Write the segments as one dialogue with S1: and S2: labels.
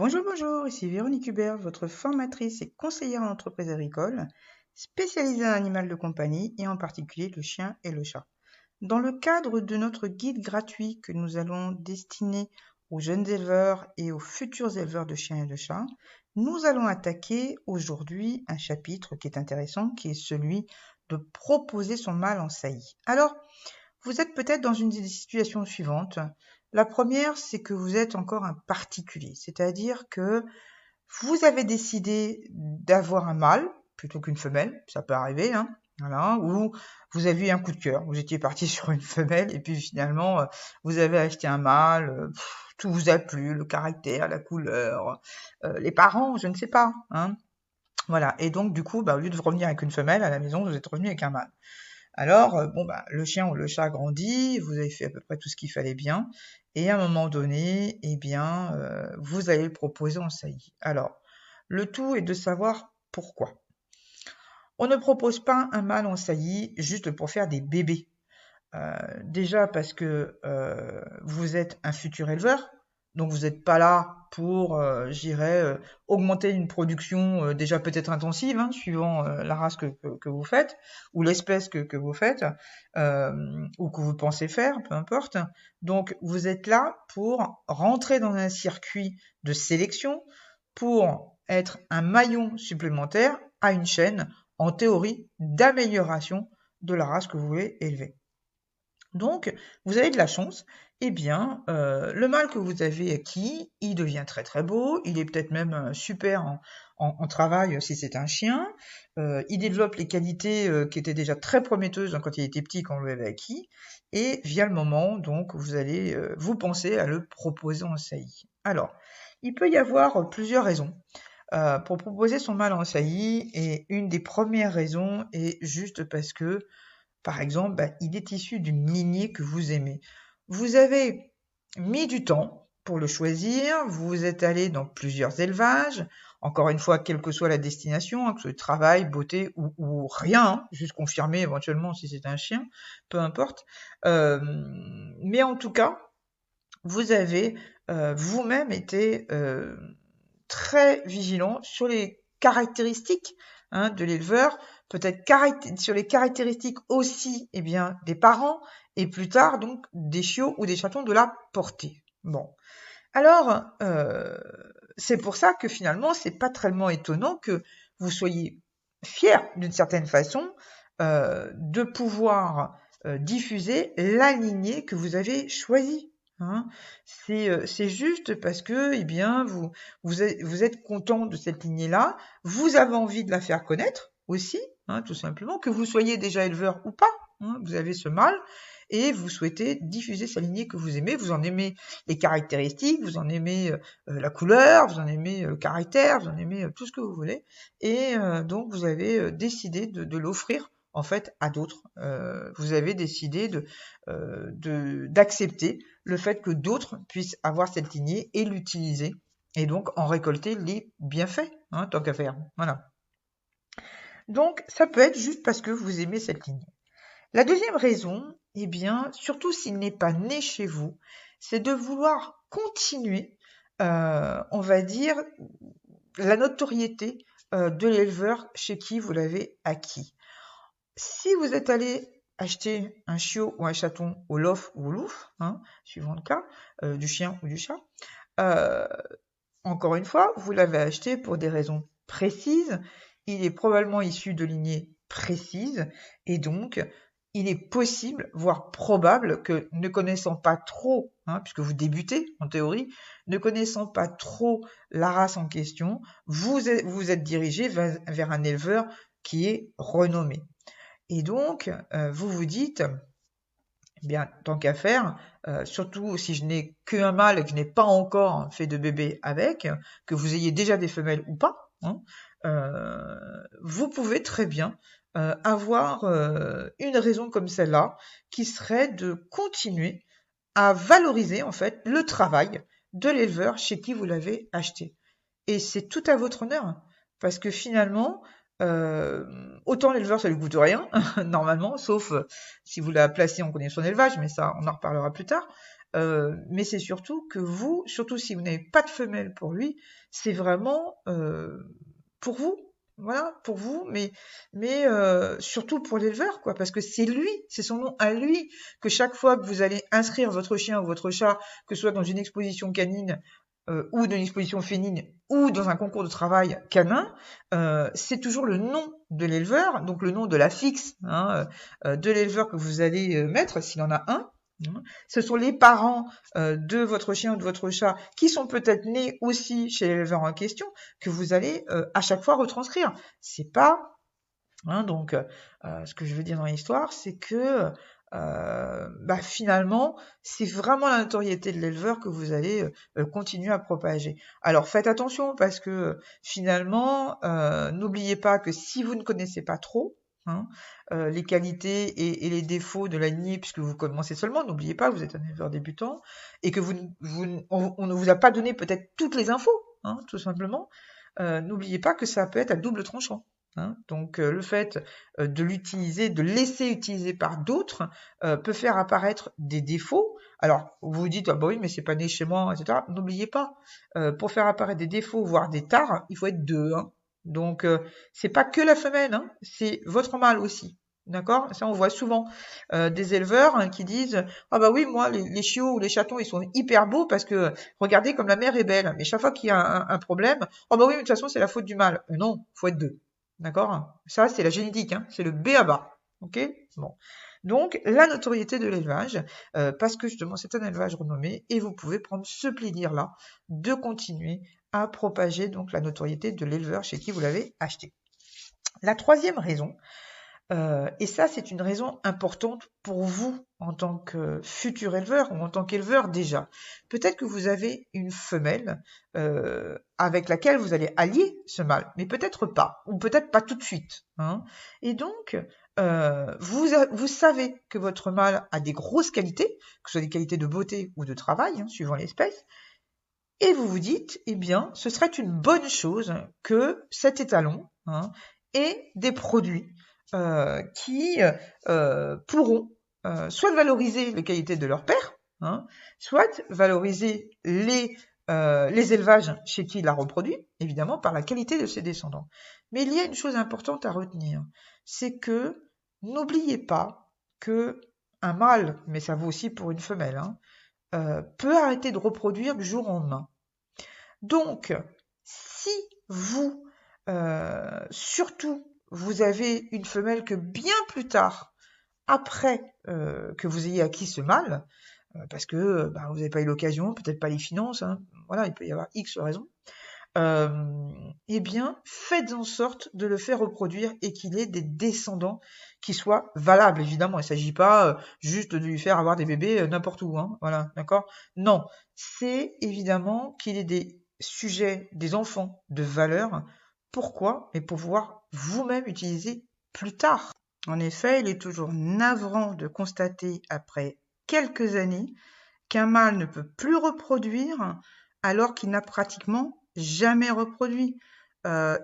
S1: Bonjour, bonjour, ici Véronique Hubert, votre formatrice et conseillère en entreprise agricole, spécialisée en animal de compagnie et en particulier le chien et le chat. Dans le cadre de notre guide gratuit que nous allons destiner aux jeunes éleveurs et aux futurs éleveurs de chiens et de chats, nous allons attaquer aujourd'hui un chapitre qui est intéressant, qui est celui de proposer son mâle en saillie. Alors, vous êtes peut-être dans une des situations suivantes. La première, c'est que vous êtes encore un particulier, c'est-à-dire que vous avez décidé d'avoir un mâle plutôt qu'une femelle, ça peut arriver, hein, voilà, ou vous avez eu un coup de cœur, vous étiez parti sur une femelle et puis finalement vous avez acheté un mâle, tout vous a plu, le caractère, la couleur, les parents, je ne sais pas, hein, voilà. Et donc du coup, au lieu de revenir avec une femelle à la maison, vous êtes revenu avec un mâle. Alors, le chien ou le chat grandit, vous avez fait à peu près tout ce qu'il fallait bien, et à un moment donné, vous allez le proposer en saillie. Alors, le tout est de savoir pourquoi. On ne propose pas un mâle en saillie juste pour faire des bébés. Déjà parce que vous êtes un futur éleveur, donc vous n'êtes pas là pour, augmenter une production déjà peut-être intensive, hein, suivant la race que vous faites, ou l'espèce que vous faites, ou que vous pensez faire, peu importe. Donc vous êtes là pour rentrer dans un circuit de sélection, pour être un maillon supplémentaire à une chaîne, en théorie, d'amélioration de la race que vous voulez élever. Donc, vous avez de la chance, le mâle que vous avez acquis, il devient très très beau, il est peut-être même super en travail si c'est un chien, il développe les qualités qui étaient déjà très prometteuses quand il était petit, quand vous l'avez acquis, et vient le moment, donc, vous allez vous penser à le proposer en saillie. Alors, il peut y avoir plusieurs raisons pour proposer son mâle en saillie, et une des premières raisons est juste parce que par exemple, il est issu d'une lignée que vous aimez. Vous avez mis du temps pour le choisir, vous êtes allé dans plusieurs élevages, encore une fois, quelle que soit la destination, que ce soit travail, beauté ou rien, hein, juste confirmer éventuellement si c'est un chien, peu importe. Mais en tout cas, vous avez vous-même été très vigilant sur les caractéristiques de l'éleveur, peut-être sur les caractéristiques aussi des parents, et plus tard donc des chiots ou des chatons de la portée. Bon. Alors, c'est pour ça que finalement, c'est pas tellement étonnant que vous soyez fier d'une certaine façon de pouvoir diffuser la lignée que vous avez choisie. Hein. C'est juste parce que, vous êtes content de cette lignée-là, vous avez envie de la faire connaître aussi, hein, tout simplement, que vous soyez déjà éleveur ou pas. Hein, vous avez ce mâle et vous souhaitez diffuser sa lignée que vous aimez. Vous en aimez les caractéristiques, vous en aimez la couleur, vous en aimez le caractère, vous en aimez tout ce que vous voulez. Et donc, vous avez décidé de l'offrir en fait à d'autres. Vous avez décidé d'accepter le fait que d'autres puissent avoir cette lignée et l'utiliser et donc en récolter les bienfaits, hein, tant qu'à faire. Voilà. Donc, ça peut être juste parce que vous aimez cette lignée. La deuxième raison, surtout s'il n'est pas né chez vous, c'est de vouloir continuer, on va dire, la notoriété de l'éleveur chez qui vous l'avez acquis. Si vous êtes allé acheter un chiot ou un chaton au lof ou au louf, hein, suivant le cas, du chien ou du chat, encore une fois, vous l'avez acheté pour des raisons précises, il est probablement issu de lignées précises, et donc il est possible, voire probable, que ne connaissant pas trop, hein, puisque vous débutez en théorie, ne connaissant pas trop la race en question, vous êtes dirigé vers un éleveur qui est renommé. Et donc, vous vous dites, tant qu'à faire, surtout si je n'ai qu'un mâle et que je n'ai pas encore fait de bébé avec, que vous ayez déjà des femelles ou pas, hein, vous pouvez très bien avoir une raison comme celle-là, qui serait de continuer à valoriser en fait le travail de l'éleveur chez qui vous l'avez acheté. Et c'est tout à votre honneur, parce que finalement, autant l'éleveur ça lui coûte rien normalement, sauf si vous la placez en condition d'élevage, mais ça on en reparlera plus tard. mais c'est surtout que vous, surtout si vous n'avez pas de femelle pour lui, c'est vraiment pour vous. Voilà, pour vous, mais surtout pour l'éleveur, quoi, parce que c'est lui, c'est son nom à lui, que chaque fois que vous allez inscrire votre chien ou votre chat, que ce soit dans une exposition canine ou dans une exposition féline ou dans un concours de travail canin, c'est toujours le nom de l'éleveur, donc le nom de l'affixe de l'éleveur que vous allez mettre, s'il en a un. Ce sont les parents de votre chien ou de votre chat qui sont peut-être nés aussi chez l'éleveur en question que vous allez à chaque fois retranscrire. C'est pas donc ce que je veux dire dans l'histoire, c'est que finalement, c'est vraiment la notoriété de l'éleveur que vous allez continuer à propager. Alors faites attention parce que finalement, n'oubliez pas que si vous ne connaissez pas trop les qualités et les défauts de la lignée, puisque vous commencez seulement, n'oubliez pas, vous êtes un éleveur débutant et que on ne vous a pas donné peut-être toutes les infos, tout simplement. N'oubliez pas que ça peut être à double tranchant. Donc le fait de l'utiliser, de laisser utiliser par d'autres, peut faire apparaître des défauts. Alors vous vous dites ah bah oui mais c'est pas né chez moi, etc. N'oubliez pas, pour faire apparaître des défauts voire des tares, il faut être deux. Donc c'est pas que la femelle, c'est votre mâle aussi. D'accord? Ça on voit souvent des éleveurs qui disent ah bah oui moi les chiots ou les chatons ils sont hyper beaux parce que regardez comme la mère est belle. Mais chaque fois qu'il y a un problème, oh bah oui mais de toute façon c'est la faute du mâle. Non, faut être deux. D'accord? Ça, c'est la génétique, c'est le b.a.-ba. Ok? Bon. Donc, la notoriété de l'élevage, parce que justement, c'est un élevage renommé, et vous pouvez prendre ce plaisir-là de continuer à propager donc la notoriété de l'éleveur chez qui vous l'avez acheté. La troisième raison, et ça, c'est une raison importante pour vous en tant que futur éleveur ou en tant qu'éleveur déjà. Peut-être que vous avez une femelle avec laquelle vous allez allier ce mâle, mais peut-être pas, ou peut-être pas tout de suite. Et donc, vous savez que votre mâle a des grosses qualités, que ce soit des qualités de beauté ou de travail, suivant l'espèce, et vous vous dites, eh bien, ce serait une bonne chose que cet étalon ait des produits qui pourront soit valoriser les qualités de leur père, soit valoriser les élevages chez qui il a reproduit, évidemment par la qualité de ses descendants. Mais il y a une chose importante à retenir, c'est que n'oubliez pas que un mâle, mais ça vaut aussi pour une femelle, peut arrêter de reproduire du jour au lendemain. Donc, si vous, surtout, vous avez une femelle que bien plus tard, après que vous ayez acquis ce mâle, parce que vous n'avez pas eu l'occasion, peut-être pas les finances, voilà, il peut y avoir X raisons, eh bien, faites en sorte de le faire reproduire et qu'il ait des descendants qui soient valables, évidemment. Il ne s'agit pas juste de lui faire avoir des bébés n'importe où, voilà, d'accord? Non, c'est évidemment qu'il ait des sujets, des enfants de valeur. Pourquoi? Mais pour pouvoir vous-même utiliser plus tard. En effet, il est toujours navrant de constater après quelques années qu'un mâle ne peut plus reproduire alors qu'il n'a pratiquement jamais reproduit.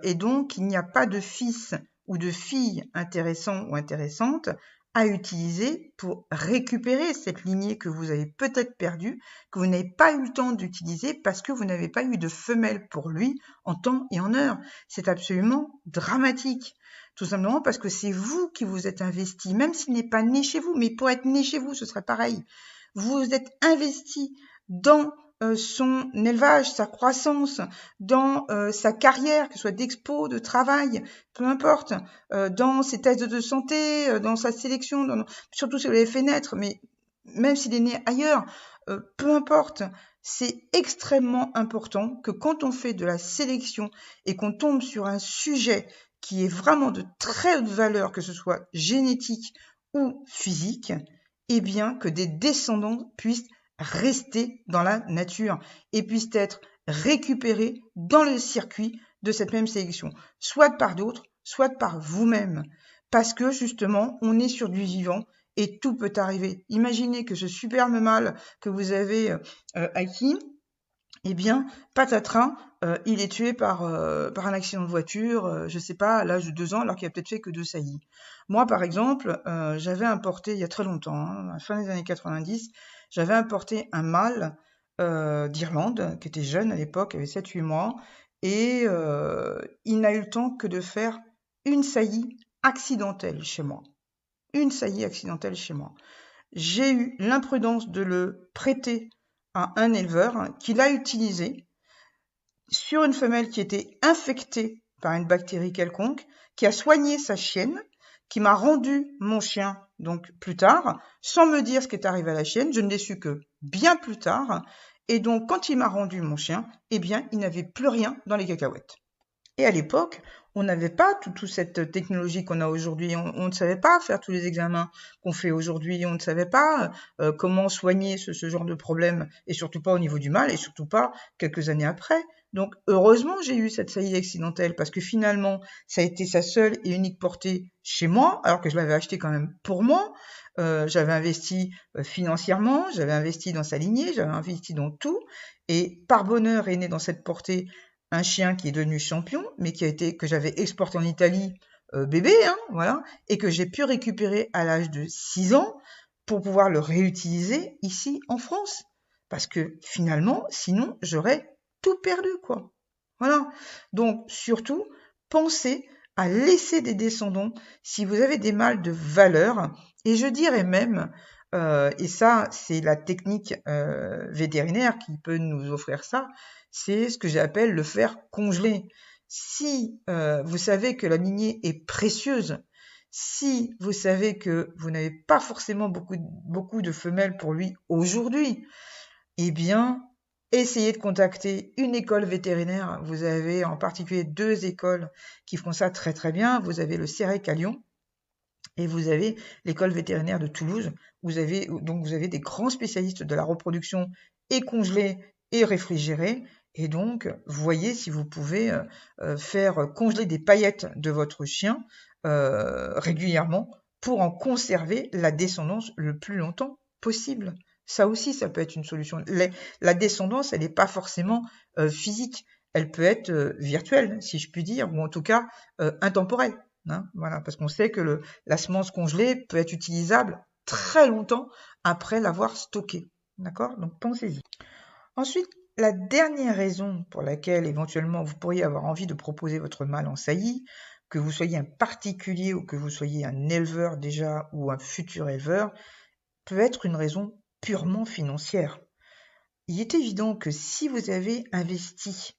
S1: Et donc, il n'y a pas de fils ou de fille intéressant ou intéressante à utiliser pour récupérer cette lignée que vous avez peut-être perdue, que vous n'avez pas eu le temps d'utiliser parce que vous n'avez pas eu de femelle pour lui en temps et en heure. C'est absolument dramatique. Tout simplement parce que c'est vous qui vous êtes investi, même s'il n'est pas né chez vous, mais pour être né chez vous, ce serait pareil. Vous êtes investi dans son élevage, sa croissance, dans sa carrière, que ce soit d'expo, de travail, peu importe, dans ses tests de santé, dans sa sélection, surtout si vous l'avez fait naître, mais même s'il est né ailleurs, peu importe, c'est extrêmement important que quand on fait de la sélection et qu'on tombe sur un sujet qui est vraiment de très haute valeur, que ce soit génétique ou physique, eh bien que des descendants puissent rester dans la nature et puissent être récupérés dans le circuit de cette même sélection, soit par d'autres, soit par vous-même, parce que justement, on est sur du vivant et tout peut arriver. Imaginez que ce superbe mâle que vous avez acquis, eh bien, patatras, il est tué par un accident de voiture, je sais pas, à l'âge de 2 ans, alors qu'il a peut-être fait que 2 saillies. Moi, par exemple, j'avais importé il y a très longtemps, à la fin des années 90, J'avais importé un mâle d'Irlande, qui était jeune à l'époque, avait 7-8 mois, et il n'a eu le temps que de faire une saillie accidentelle chez moi. Une saillie accidentelle chez moi. J'ai eu l'imprudence de le prêter à un éleveur qui l'a utilisé sur une femelle qui était infectée par une bactérie quelconque, qui a soigné sa chienne, qui m'a rendu mon chien donc plus tard, sans me dire ce qui est arrivé à la chienne. Je ne l'ai su que bien plus tard. Et donc, quand il m'a rendu mon chien, eh bien, il n'avait plus rien dans les cacahuètes. Et à l'époque, on n'avait pas toute cette technologie qu'on a aujourd'hui. On ne savait pas faire tous les examens qu'on fait aujourd'hui. On ne savait pas comment soigner ce genre de problème, et surtout pas au niveau du mâle, et surtout pas quelques années après. Donc, heureusement, j'ai eu cette saillie accidentelle, parce que finalement, ça a été sa seule et unique portée chez moi, alors que je l'avais acheté quand même pour moi. J'avais investi financièrement, j'avais investi dans sa lignée, j'avais investi dans tout, et par bonheur est né dans cette portée un chien qui est devenu champion, mais que j'avais exporté en Italie bébé, hein, voilà, et que j'ai pu récupérer à l'âge de 6 ans pour pouvoir le réutiliser ici en France. Parce que finalement, sinon, j'aurais tout perdu, quoi. Voilà. Donc, surtout, pensez à laisser des descendants si vous avez des mâles de valeur. Et je dirais même, et ça, c'est la technique vétérinaire qui peut nous offrir ça, c'est ce que j'appelle le faire congeler. Si vous savez que la lignée est précieuse, si vous savez que vous n'avez pas forcément beaucoup de femelles pour lui aujourd'hui, eh bien, essayez de contacter une école vétérinaire. Vous avez en particulier 2 écoles qui font ça très très bien. Vous avez le CEREC à Lyon et vous avez l'école vétérinaire de Toulouse. Vous avez des grands spécialistes de la reproduction et congelée et réfrigérée. Et donc, voyez si vous pouvez faire congeler des paillettes de votre chien régulièrement pour en conserver la descendance le plus longtemps possible. Ça aussi, ça peut être une solution. La descendance, elle n'est pas forcément physique. Elle peut être virtuelle, si je puis dire, ou en tout cas intemporelle. Hein, voilà, parce qu'on sait que la semence congelée peut être utilisable très longtemps après l'avoir stockée. D'accord? Donc pensez-y. Ensuite, la dernière raison pour laquelle éventuellement vous pourriez avoir envie de proposer votre mâle en saillie, que vous soyez un particulier ou que vous soyez un éleveur déjà ou un futur éleveur, peut être une raison purement financière. Il est évident que si vous avez investi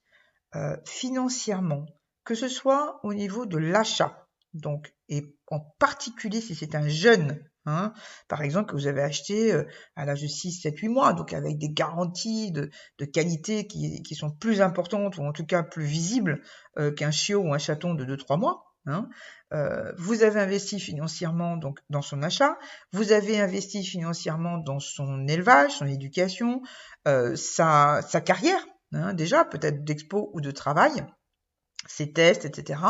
S1: financièrement, que ce soit au niveau de l'achat, donc, et en particulier si c'est un jeune, hein, par exemple que vous avez acheté à l'âge de 6, 7, 8 mois, donc avec des garanties de qualité qui sont plus importantes ou en tout cas plus visibles qu'un chiot ou un chaton de 2-3 mois. Hein. Vous avez investi financièrement donc dans son achat, vous avez investi financièrement dans son élevage, son éducation, sa carrière, hein, déjà peut-être d'expo ou de travail, ses tests, etc.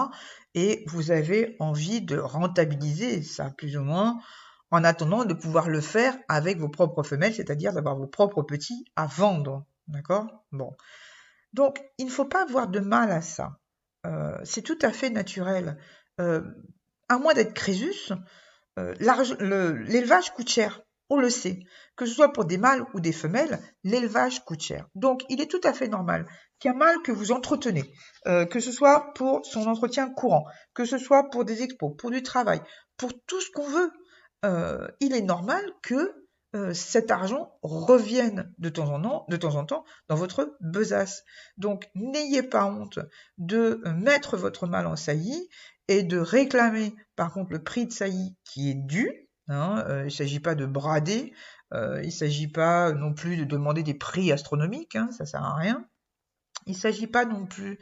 S1: Et vous avez envie de rentabiliser ça plus ou moins en attendant de pouvoir le faire avec vos propres femelles, c'est-à-dire d'avoir vos propres petits à vendre. D'accord? Bon. Donc, il ne faut pas avoir de mal à ça. C'est tout à fait naturel. À moins d'être Crésus, l'élevage coûte cher. On le sait. Que ce soit pour des mâles ou des femelles, l'élevage coûte cher. Donc, il est tout à fait normal qu'un mâle que vous entretenez, que ce soit pour son entretien courant, que ce soit pour des expos, pour du travail, pour tout ce qu'on veut, il est normal que cet argent revienne de temps en temps dans votre besace. Donc, n'ayez pas honte de mettre votre mâle en saillie et de réclamer par contre le prix de saillie qui est dû. Hein, il ne s'agit pas de brader, il ne s'agit pas non plus de demander des prix astronomiques, hein, ça sert à rien. Il ne s'agit pas non plus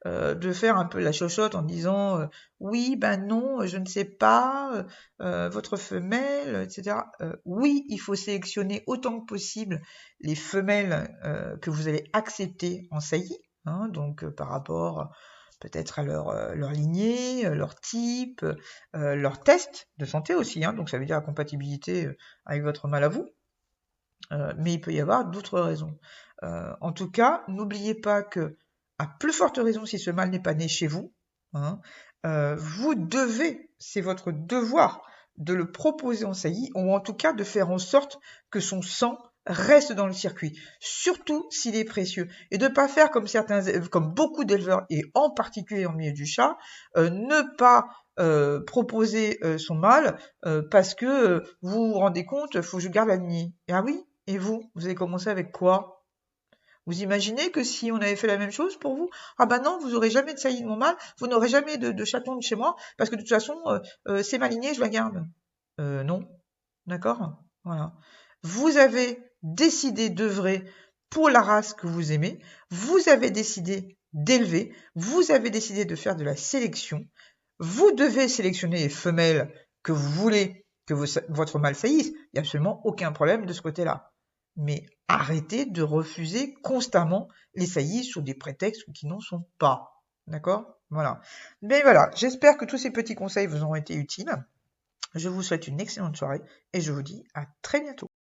S1: de faire un peu la chochotte en disant oui, ben non, je ne sais pas, votre femelle, etc. Oui, il faut sélectionner autant que possible les femelles que vous allez accepter en saillie, hein, donc par rapport peut-être à leur lignée, leur type, leur test de santé aussi, hein, donc ça veut dire la compatibilité avec votre mâle à vous. Mais il peut y avoir d'autres raisons. En tout cas, n'oubliez pas que, à plus forte raison si ce mâle n'est pas né chez vous, hein, vous devez, c'est votre devoir, de le proposer en saillie, ou en tout cas de faire en sorte que son sang reste dans le circuit, surtout s'il est précieux, et de ne pas faire comme beaucoup d'éleveurs, et en particulier en milieu du chat, ne pas proposer son mâle parce que vous vous rendez compte, faut que je garde la lignée. Et ah oui, et vous avez commencé avec quoi? Vous imaginez que si on avait fait la même chose pour vous, ah bah non, vous n'aurez jamais de saillie de mon mâle, vous n'aurez jamais de chaton de chez moi, parce que de toute façon, c'est ma lignée, je la garde. Non, d'accord? Voilà. Vous avez décidé d'œuvrer pour la race que vous aimez, vous avez décidé d'élever, vous avez décidé de faire de la sélection, vous devez sélectionner les femelles que vous voulez que votre mâle saillisse, il n'y a absolument aucun problème de ce côté-là. Mais arrêtez de refuser constamment les saillies sous des prétextes qui n'en sont pas. D'accord? Voilà. Mais voilà, j'espère que tous ces petits conseils vous auront été utiles. Je vous souhaite une excellente soirée et je vous dis à très bientôt.